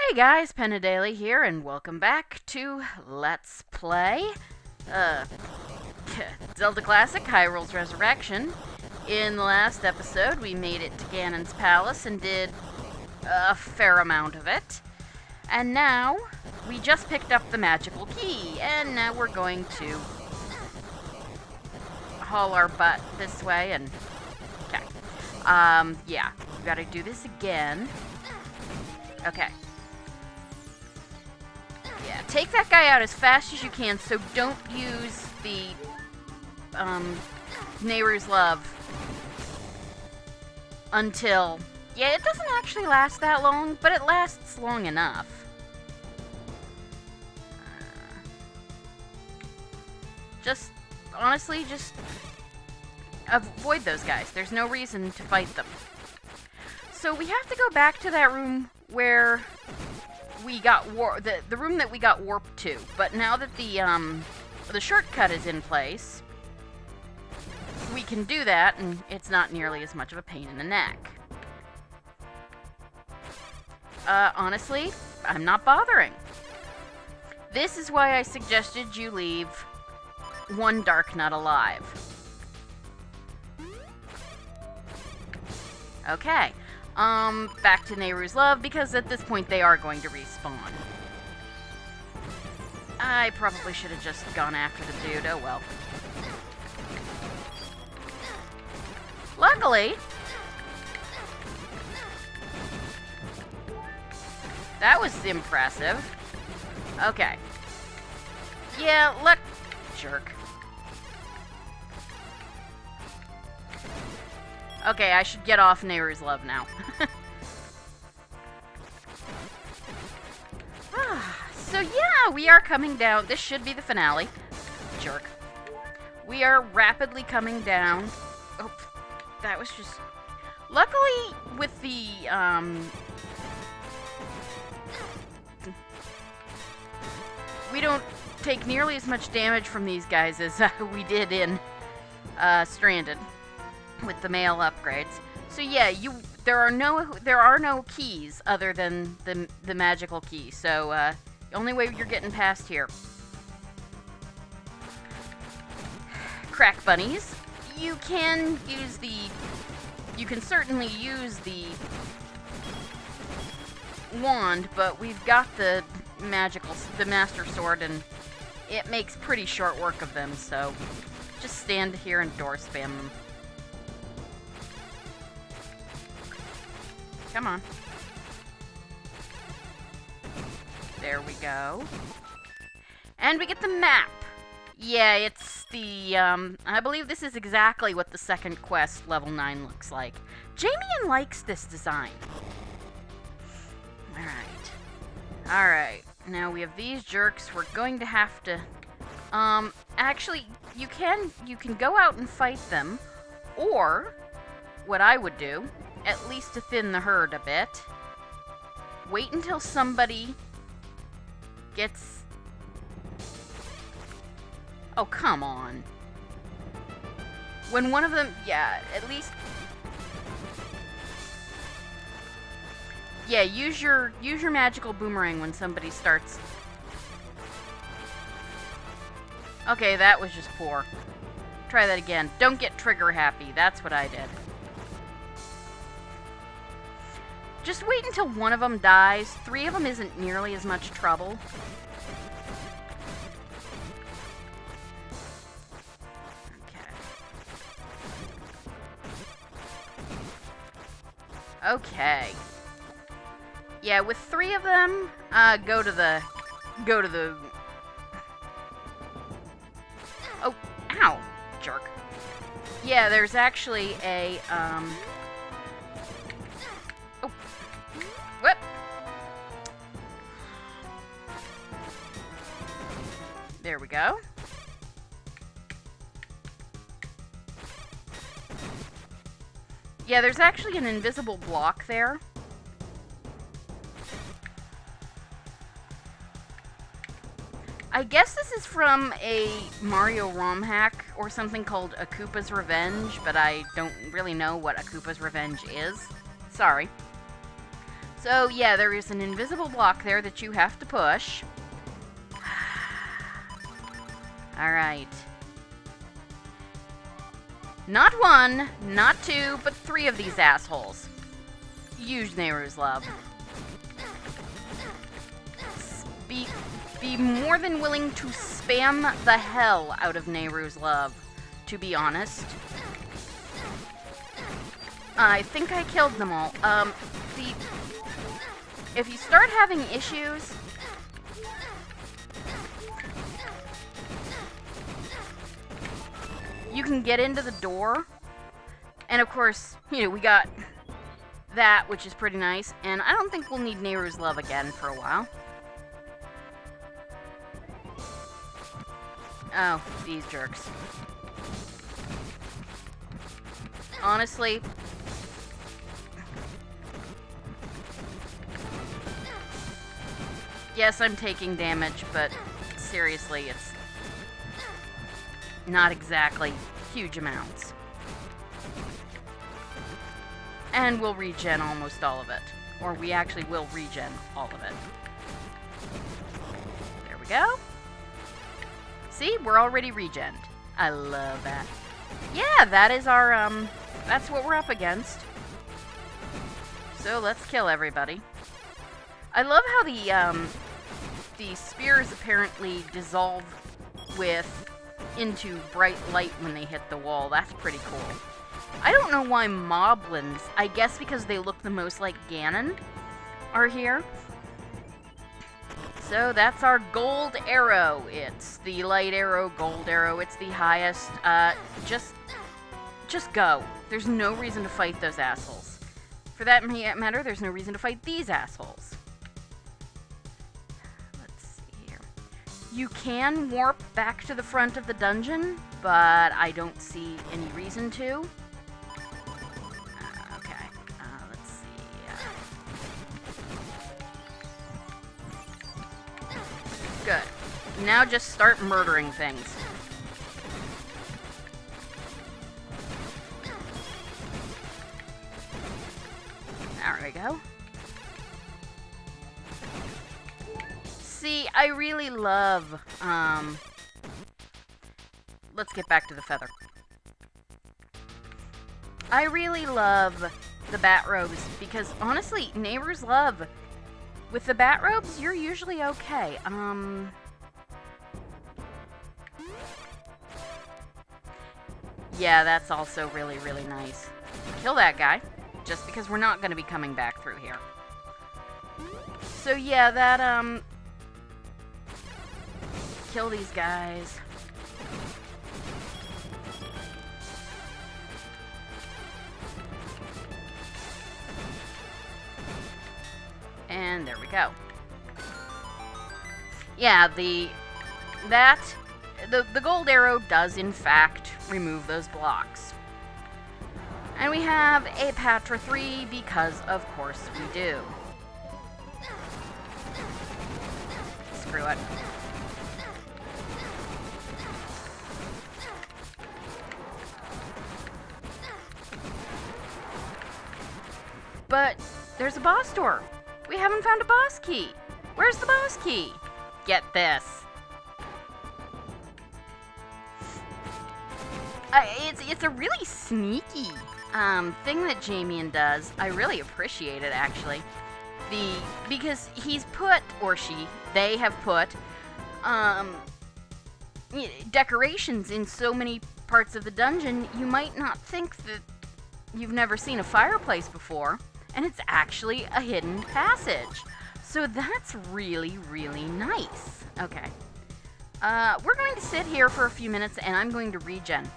Hey guys, Penadaily here, and welcome back to Let's Play Zelda Classic Hyrule's Resurrection. In the last episode, we made it to Ganon's palace and did a fair amount of it. And now, we just picked up the magical key, and now we're going to haul our butt this way and... Okay. Yeah, we gotta do this again. Okay. Yeah, take that guy out as fast as you can, so don't use the, Nehru's Love until... Yeah, it doesn't actually last that long, but it lasts long enough. Honestly, just avoid those guys. There's no reason to fight them. So we have to go back to that room where we got the room that we got warped to. But now that the shortcut is in place, we can do that, and it's not nearly as much of a pain in the neck. Honestly, I'm not bothering. This is why I suggested you leave one Dark Nut alive. Okay. Back to Nehru's Love, because at this point they are going to respawn. I probably should have just gone after the dude, oh well. Luckily, that was impressive. Okay. Yeah, jerk. Okay, I should get off Nehru's Love now. So yeah, we are coming down. This should be the finale. Jerk. We are rapidly coming down. Oh, that was just... Luckily, with the, we don't take nearly as much damage from these guys as we did in, Stranded. With the male upgrades. So yeah, there are no keys other than the magical key. So the only way you're getting past here. Crack bunnies. You can certainly use the wand, but we've got the Master Sword, and it makes pretty short work of them. So just stand here and door spam them. Come on. There we go. And we get the map. Yeah, it's the, I believe this is exactly what the second quest, level 9, looks like. Jamian likes this design. Alright, now we have these jerks. We're going to have to, actually, you can go out and fight them, or, what I would do, at least to thin the herd a bit, wait until somebody gets... Oh, come on. When one of them... Yeah, at least... Yeah, use your magical boomerang when somebody starts... Okay, that was just poor. Try that again. Don't get trigger happy. That's what I did. Just wait until one of them dies. 3 of them isn't nearly as much trouble. Okay. Yeah, with 3 of them, go to the... Oh, ow, jerk. Yeah, there's actually a, Whoop! There we go. Yeah, there's actually an invisible block there. I guess this is from a Mario ROM hack or something called A Koopa's Revenge, but I don't really know what A Koopa's Revenge is. Sorry. So, yeah, there is an invisible block there that you have to push. Alright. Not one, not two, but 3 of these assholes. Use Nehru's love. Be more than willing to spam the hell out of Nehru's love, to be honest. I think I killed them all. If you start having issues, you can get into the door, and of course, you know, we got that, which is pretty nice, and I don't think we'll need Nehru's love again for a while. Oh, these jerks. Honestly, yes, I'm taking damage, but seriously, it's not exactly huge amounts. And we'll regen almost all of it. Or we actually will regen all of it. There we go. See, we're already regened. I love that. Yeah, that is our, that's what we're up against. So let's kill everybody. I love how the spears apparently dissolve into bright light when they hit the wall. That's pretty cool. I don't know why moblins, I guess because they look the most like Ganon, are here. So that's our gold arrow. It's the light arrow, gold arrow. It's the highest. Just go. There's no reason to fight those assholes. For that matter, there's no reason to fight these assholes. Let's see here. You can warp back to the front of the dungeon, but I don't see any reason to. Let's see. Good. Now just start murdering things. There we go. See, I really love, let's get back to the feather. I really love the bat robes because, honestly, Neighbor's love. With the bat robes, you're usually okay. Yeah, that's also really, really nice. Kill that guy, just because we're not going to be coming back through here. So yeah, that, kill these guys. And there we go. Yeah, the gold arrow does in fact remove those blocks. And we have a Patra 3 because of course we do. Screw it. But there's a boss door. We haven't found a boss key. Where's the boss key? Get this. It's a really sneaky thing that Jamian does. I really appreciate it, actually. Because he's put, or they have put, decorations in so many parts of the dungeon, you might not think that you've never seen a fireplace before. And it's actually a hidden passage. So that's really, really nice. Okay. We're going to sit here for a few minutes, and I'm going to regen.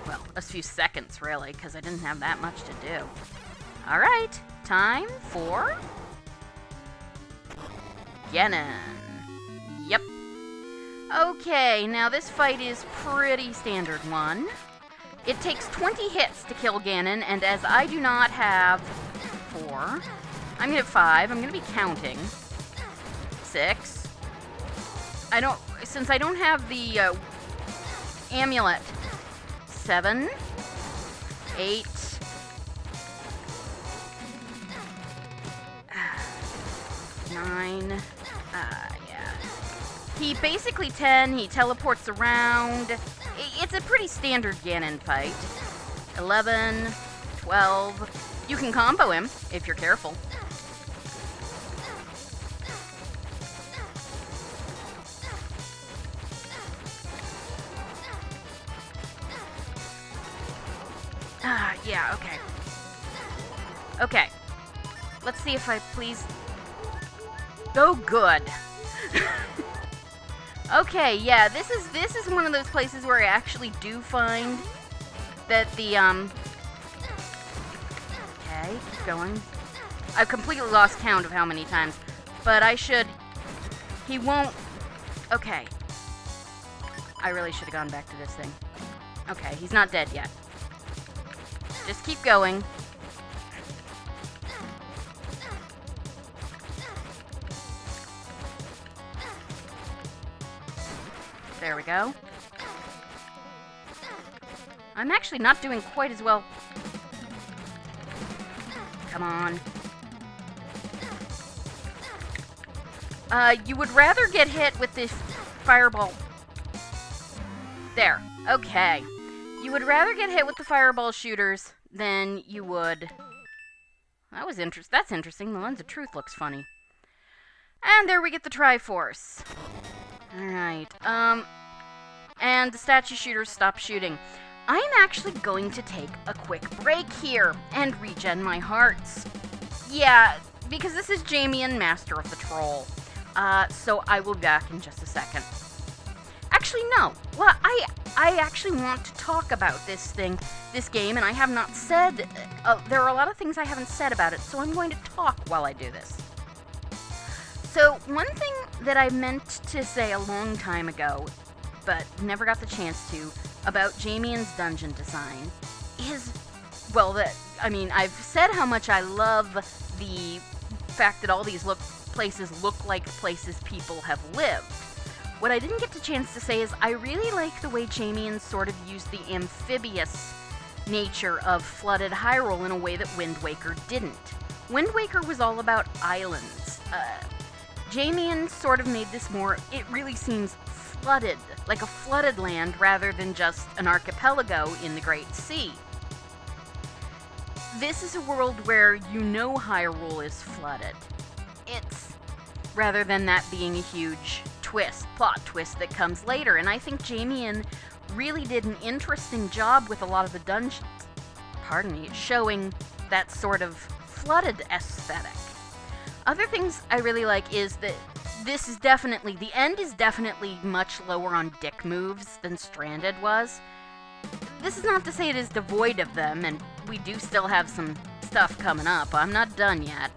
Well, a few seconds, really, because I didn't have that much to do. Alright, time for Ganon. Yep. Okay, now this fight is pretty standard one. It takes 20 hits to kill Ganon, and as I do not have 4, I'm gonna have 5. I'm gonna be counting. 6. Since I don't have the amulet. 7, 8, 9. Yeah. He basically 10. He teleports around. It's a pretty standard Ganon fight. 11, 12. You can combo him if you're careful. Yeah, okay. Okay. Let's see if I please... Oh, good. Okay, yeah, this is one of those places where I actually do find that the, Okay, keep going. I've completely lost count of how many times, but I should... He won't... Okay. I really should have gone back to this thing. Okay, he's not dead yet. Just keep going. There we go. I'm actually not doing quite as well. Come on. You would rather get hit with this fireball. There. Okay. You would rather get hit with the fireball shooters than you would... That's interesting. The Lens of Truth looks funny. And there we get the Triforce. Alright, and the statue shooters stop shooting. I'm actually going to take a quick break here and regen my hearts. Yeah, because this is Jamie and Master of the Troll. So I will be back in just a second. Actually, no. Well, I actually want to talk about this game, and I have not said... there are a lot of things I haven't said about it, so I'm going to talk while I do this. So, one thing that I meant to say a long time ago, but never got the chance to, about Jamien's dungeon design, is, well, I've said how much I love the fact that all these places look like places people have lived. What I didn't get the chance to say is I really like the way Jamien sort of used the amphibious nature of flooded Hyrule in a way that Wind Waker didn't. Wind Waker was all about islands. Jamien sort of made this more, it really seems flooded, like a flooded land rather than just an archipelago in the Great Sea. This is a world where you know Hyrule is flooded. It's, rather than that being a huge plot twist that comes later, and I think Jamien really did an interesting job with a lot of the dungeons, showing that sort of flooded aesthetic. Other things I really like is that the end is definitely much lower on dick moves than Stranded was. This is not to say it is devoid of them, and we do still have some stuff coming up. I'm not done yet.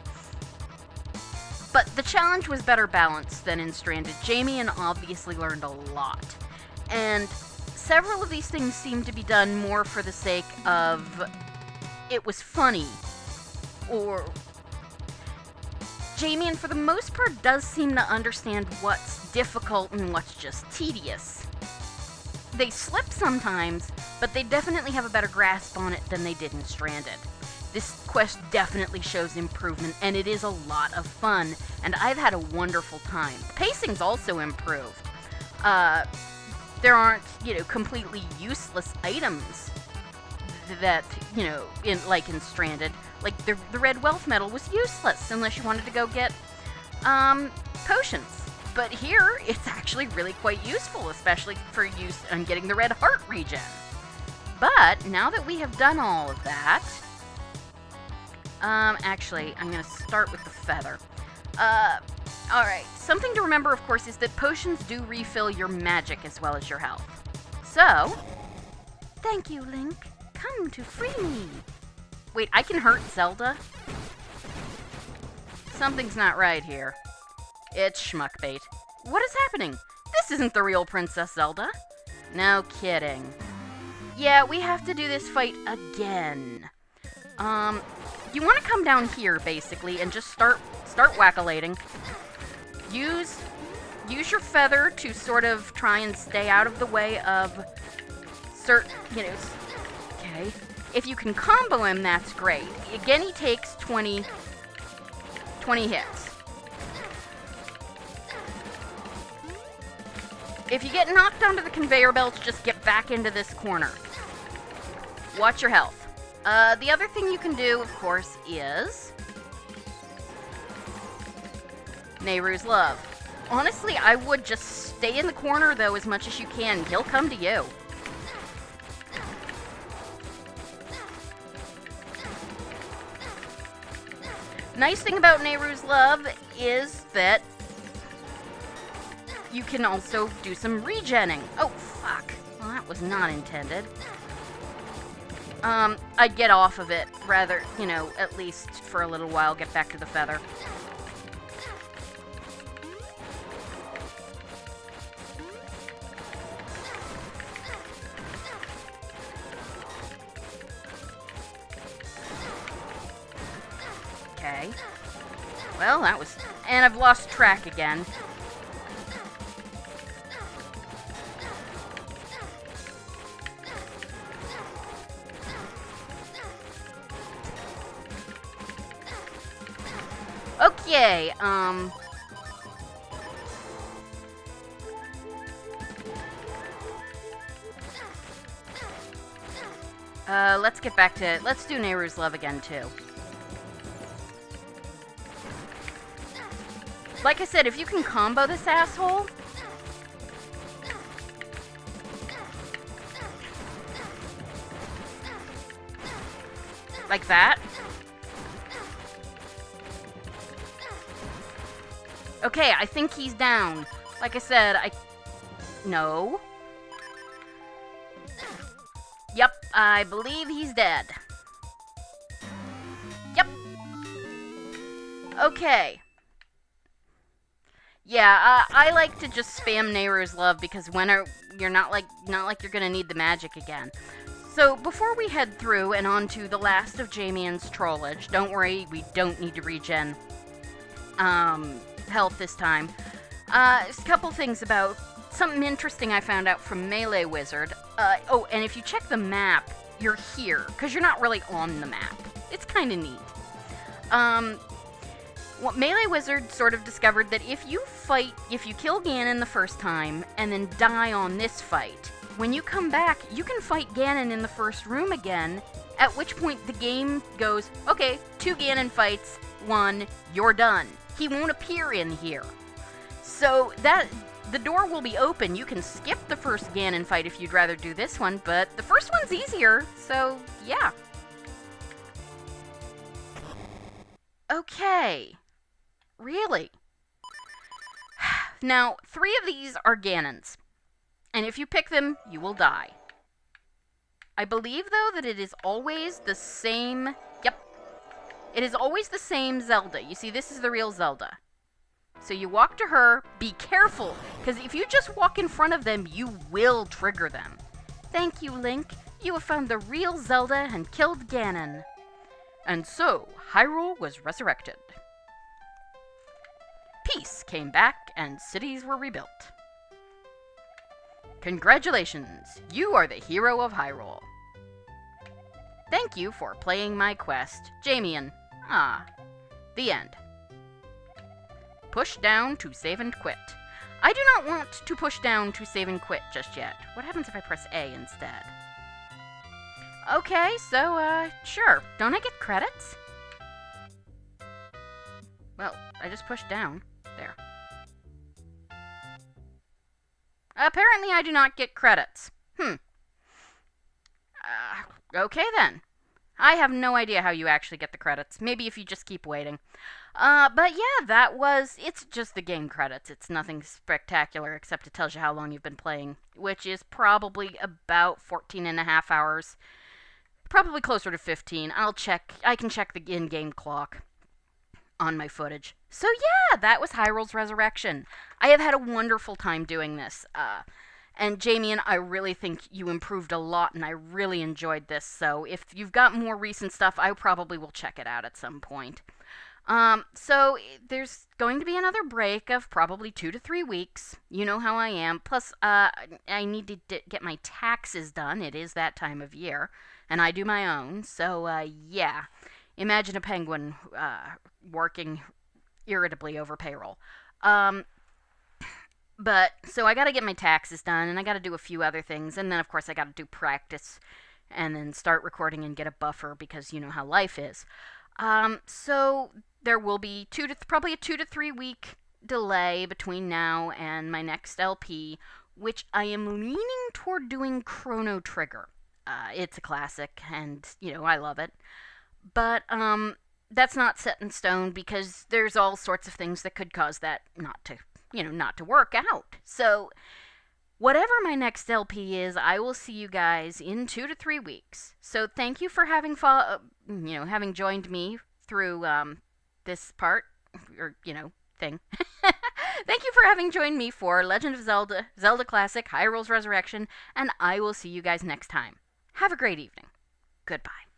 But the challenge was better balanced than in Stranded. Jamien obviously learned a lot. And several of these things seem to be done more for the sake of it was funny, or... Jamien, for the most part, does seem to understand what's difficult and what's just tedious. They slip sometimes, but they definitely have a better grasp on it than they did in Stranded. This quest definitely shows improvement, and it is a lot of fun, and I've had a wonderful time. Pacing's also improved. There aren't, completely useless items that, in Stranded. Like, the red wealth medal was useless unless you wanted to go get, potions. But here, it's actually really quite useful, especially for use on getting the red heart regen. But, now that we have done all of that... actually, I'm gonna start with the feather. Alright. Something to remember, of course, is that potions do refill your magic as well as your health. So... Thank you, Link. Come to free me. Wait, I can hurt Zelda? Something's not right here. It's schmuckbait. What is happening? This isn't the real Princess Zelda. No kidding. Yeah, we have to do this fight again. You want to come down here, basically, and just start whack-a-lating. Use your feather to sort of try and stay out of the way of certain, okay. If you can combo him, that's great. Again, he takes 20 hits. If you get knocked onto the conveyor belts, just get back into this corner. Watch your health. The other thing you can do, of course, is Nehru's Love. Honestly, I would just stay in the corner, though, as much as you can. He'll come to you. Nice thing about Nehru's Love is that you can also do some regenning. Oh, fuck. Well, that was not intended. I'd get off of it, rather, you know, at least for a little while, get back to the feather. Okay. Well, that was... And I've lost track again. Okay, let's get back to... Let's do Nehru's Love again, too. Like I said, if you can combo this asshole... like that. Okay, I think he's down. Like I said, No. Yep, I believe he's dead. Yep. Okay. Yeah, I like to just spam Nehru's Love because you're not like you're gonna need the magic again. So before we head through and on to the last of Jamien's trollage, don't worry, we don't need to regen health this time. Just a couple things about something interesting I found out from Melee Wizard. Oh, and if you check the map, you're here, because you're not really on the map. It's kind of neat. Well, Melee Wizard sort of discovered that if you kill Ganon the first time, and then die on this fight, when you come back, you can fight Ganon in the first room again, at which point the game goes, okay, 2 Ganon fights, 1, you're done. He won't appear in here. So the door will be open. You can skip the first Ganon fight if you'd rather do this one, but the first one's easier, so yeah. Okay. Really? Now, 3 of these are Ganons, and if you pick them, you will die. I believe, though, that it is always the same... Yep. It is always the same Zelda. You see, this is the real Zelda. So you walk to her, be careful, because if you just walk in front of them, you will trigger them. Thank you, Link. You have found the real Zelda and killed Ganon. And so, Hyrule was resurrected. Peace came back, and cities were rebuilt. Congratulations, you are the hero of Hyrule. Thank you for playing my quest, Jamien. Ah, the end. Push down to save and quit. I do not want to push down to save and quit just yet. What happens if I press A instead? Okay, so, sure. Don't I get credits? Well, I just pushed down. There. Apparently I do not get credits. Okay then. I have no idea how you actually get the credits. Maybe if you just keep waiting. But yeah, it's just the game credits. It's nothing spectacular except it tells you how long you've been playing, which is probably about 14 and a half hours. Probably closer to 15. I can check the in-game clock on my footage. So yeah, that was Hyrule's Resurrection. I have had a wonderful time doing this. And Jamien, I really think you improved a lot, and I really enjoyed this. So if you've got more recent stuff, I probably will check it out at some point. So there's going to be another break of probably 2 to 3 weeks. You know how I am. Plus, I need to get my taxes done. It is that time of year, and I do my own. So, yeah. Imagine a penguin working irritably over payroll. But, so I gotta get my taxes done, and I gotta do a few other things, and then, of course, I gotta do practice, and then start recording and get a buffer, because you know how life is. So there will be probably a 2 to 3 week delay between now and my next LP, which I am leaning toward doing Chrono Trigger. It's a classic, and, you know, I love it. But, that's not set in stone because there's all sorts of things that could cause that not to work out. So, whatever my next LP is, I will see you guys in 2 to 3 weeks. So, thank you for having joined me through, this part, or, thing. Thank you for having joined me for Legend of Zelda, Zelda Classic, Hyrule's Resurrection, and I will see you guys next time. Have a great evening. Goodbye.